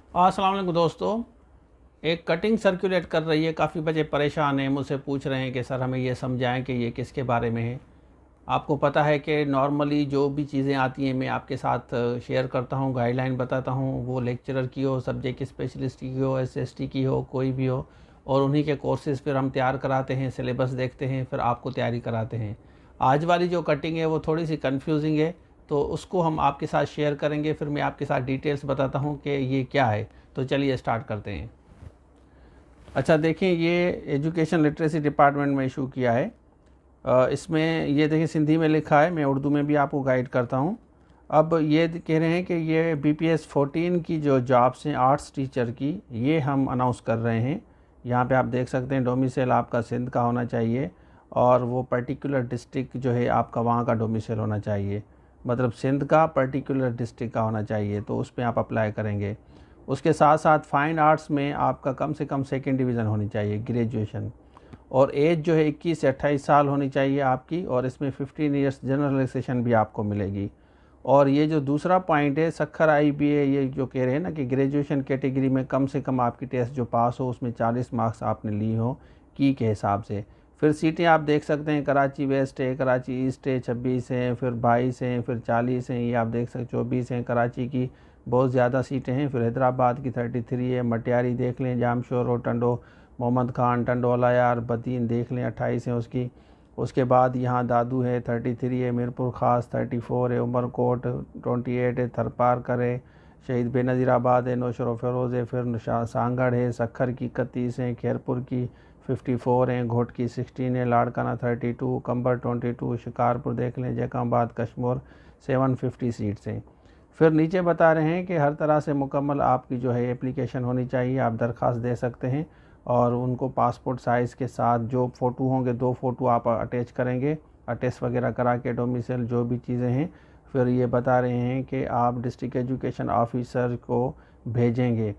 अस्सलाम वालेकुम दोस्तों। एक कटिंग सर्कुलेट कर रही है, काफ़ी बच्चे परेशान हैं, मुझसे पूछ रहे हैं कि सर हमें ये समझाएं कि ये किसके बारे में है। आपको पता है कि नॉर्मली जो भी चीज़ें आती हैं मैं आपके साथ शेयर करता हूँ, गाइडलाइन बताता हूँ, वो लेक्चरर की हो, सब्जेक्ट स्पेशलिस्ट की हो, एसएसटी की हो, कोई भी हो, और उन्हीं के कोर्सेज़ फिर हम तैयार कराते हैं, सिलेबस देखते हैं, फिर आपको तैयारी कराते हैं। आज वाली जो कटिंग है वो थोड़ी सी कंफ्यूजिंग है, तो उसको हम आपके साथ शेयर करेंगे, फिर मैं आपके साथ डिटेल्स बताता हूँ कि ये क्या है। तो चलिए स्टार्ट करते हैं। अच्छा देखें, ये एजुकेशन लिटरेसी डिपार्टमेंट में इशू किया है। इसमें ये देखिए सिंधी में लिखा है, मैं उर्दू में भी आपको गाइड करता हूँ। अब ये कह रहे हैं कि ये BPS 14 की जो जॉब्स हैं आर्ट्स टीचर की, ये हम अनाउंस कर रहे हैं। यहाँ पे आप देख सकते हैं डोमिसाइल आपका सिंध का होना चाहिए, और वो पर्टिकुलर डिस्ट्रिक्ट जो है आपका वहाँ का डोमिसाइल होना चाहिए, मतलब सिंध का पर्टिकुलर डिस्ट्रिक्ट का होना चाहिए, तो उस पर आप अप्लाई करेंगे। उसके साथ साथ फाइन आर्ट्स में आपका कम से कम सेकेंड डिवीज़न होनी चाहिए, ग्रेजुएशन, और एज जो है 21 से 28 साल होनी चाहिए आपकी, और इसमें 15 ईयर्स जनरल रिलैक्सेशन भी आपको मिलेगी। और ये जो दूसरा पॉइंट है सक्खर IBA, ये जो कह रहे हैं ना कि ग्रेजुएशन कैटेगरी में कम से कम आपकी टेस्ट जो पास हो उसमें 40 मार्क्स आपने ली हो की के हिसाब से। फिर सीटें आप देख सकते हैं, कराची वेस्ट है, कराची ईस्ट है, 26 हैं, फिर 22 हैं, फिर 40 हैं, ये आप देख सकते 24 हैं, कराची की बहुत ज़्यादा सीटें हैं, फिर हैदराबाद की 33 है, मटियारी देख लें, जामशोर और टंडो, मोहम्मद खान, टंडोला यार, बदीन देख लें 28 हैं उसकी। उसके बाद यहाँ दादू है 33 है, मीरपुर ख़ास 34 है, उमरकोट 28 है, थरपारकर है, शहीद बेनज़ीराबाद है, नौशर फ़िरोज़ है, फिर सांगड़ है, सक्खर की 31 है, खैरपुर की 54 हैं, घोट की 16 है, लाड़काना 32, कंबर 22, शिकारपुर देख लें, जैकाबाद कश्मीर 750 सीट्स हैं। फिर नीचे बता रहे हैं कि हर तरह से मुकम्मल आपकी जो है एप्लीकेशन होनी चाहिए, आप दरख्वास्त दे सकते हैं, और उनको पासपोर्ट साइज़ के साथ जो फ़ोटो होंगे 2 फ़ोटो आप अटैच करेंगे, अटेस्ट वगैरह करा के डोमिसाइल जो भी चीज़ें हैं। फिर ये बता रहे हैं कि आप डिस्ट्रिक्ट एजुकेशन ऑफिसर को भेजेंगे।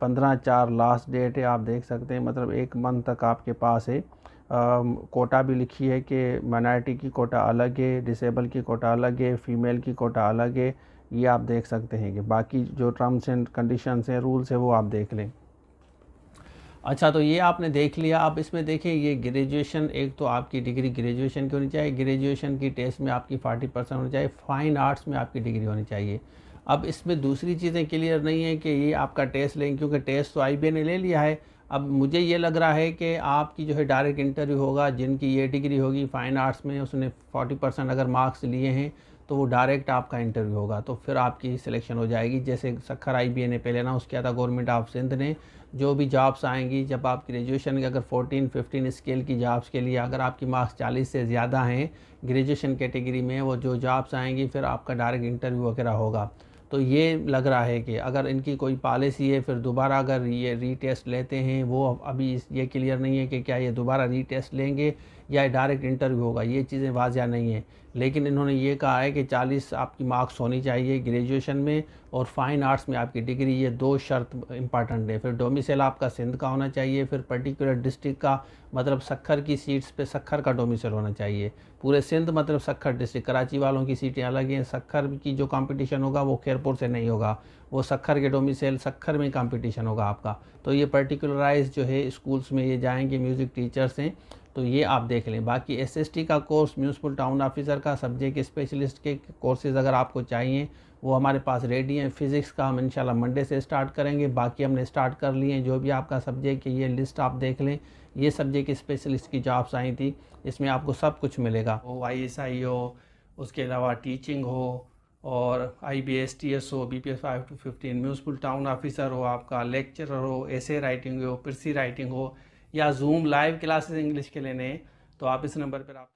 15/4 लास्ट डेट है, आप देख सकते हैं, मतलब 1 मंथ तक आपके पास है। कोटा भी लिखी है कि माइनॉरिटी की कोटा अलग है, डिसेबल की कोटा अलग है, फ़ीमेल की कोटा अलग है। ये आप देख सकते हैं कि बाकी जो टर्म्स एंड कंडीशंस हैं, रूल्स हैं, वो आप देख लें। अच्छा, तो ये आपने देख लिया। अब इसमें देखें, ये ग्रेजुएशन, एक तो आपकी डिग्री ग्रेजुएशन की होनी चाहिए, ग्रेजुएशन की टेस्ट में आपकी 40% होनी चाहिए, फाइन आर्ट्स में आपकी डिग्री होनी चाहिए। अब इसमें दूसरी चीज़ें क्लियर नहीं है कि ये आपका टेस्ट लेंगे, क्योंकि टेस्ट तो IBA ने ले लिया है। अब मुझे ये लग रहा है कि आपकी जो है डायरेक्ट इंटरव्यू होगा, जिनकी ये डिग्री होगी फाइन आर्ट्स में, उसने 40% अगर मार्क्स लिए हैं, तो वो डायरेक्ट आपका इंटरव्यू होगा, तो फिर आपकी सिलेक्शन हो जाएगी। जैसे सक्खर IBA ने पहले अनाउंस किया था, गवर्नमेंट ऑफ सिंध ने, जो भी जॉब्स आएंगी, जब आप ग्रेजुएशन के अगर 14-15 स्केल की जॉब्स के लिए अगर आपकी मार्क्स 40 से ज़्यादा हैं ग्रेजुएशन कैटेगरी में, वो जो जॉब्स आएंगी फिर आपका डायरेक्ट इंटरव्यू वगैरह होगा। तो ये लग रहा है कि अगर इनकी कोई पॉलिसी है, फिर दोबारा अगर ये रीटेस्ट लेते हैं, वो अभी ये क्लियर नहीं है कि क्या ये दोबारा रीटेस्ट लेंगे या डायरेक्ट इंटरव्यू होगा, ये चीज़ें वाजिया नहीं है। लेकिन इन्होंने ये कहा है कि 40 आपकी मार्क्स होनी चाहिए ग्रेजुएशन में, और फाइन आर्ट्स में आपकी डिग्री, ये 2 शर्त इंपॉर्टेंट है। फिर डोमिसाइल आपका सिंध का होना चाहिए, फिर पर्टिकुलर डिस्ट्रिक्ट का, मतलब सक्खर की सीट्स पे सक्खर का डोमिसाइल होना चाहिए। पूरे सिंध मतलब सक्खर डिस्ट्रिक्ट, कराची वालों की सीटें अलग हैं, सक्खर की जो कंपटीशन होगा वो खैरपुर से नहीं होगा, वो सक्खर के डोमिसाइल सक्खर में कंपटीशन होगा आपका। तो ये पर्टिकुलराइज जो है स्कूल्स में ये जाएंगे, म्यूज़िक टीचर्स हैं, तो ये आप देख लें। बाकी SST का कोर्स, म्यूनसिपल टाउन ऑफिसर का, सब्जेक्ट स्पेशलिस्ट के कोर्सेज़ अगर आपको चाहिए वो हमारे पास रेडी हैं। फ़िज़िक्स का हम इंशाल्लाह मंडे से स्टार्ट करेंगे, बाकी हमने स्टार्ट कर लिए हैं। जो भी आपका सब्जेक्ट है ये लिस्ट आप देख लें, ये सब्जेक्ट स्पेशलिस्ट की जॉब्स आई थी, इसमें आपको सब कुछ मिलेगा, वो ISI हो, उसके अलावा टीचिंग हो, और IBSTS हो, BPS 5 to 15, municipal town officer हो, आपका लेक्चरर हो, एसे राइटिंग हो, पिरसी राइटिंग हो, या जूम लाइव क्लासेस इंग्लिश के लेने हैं, तो आप इस नंबर पर आप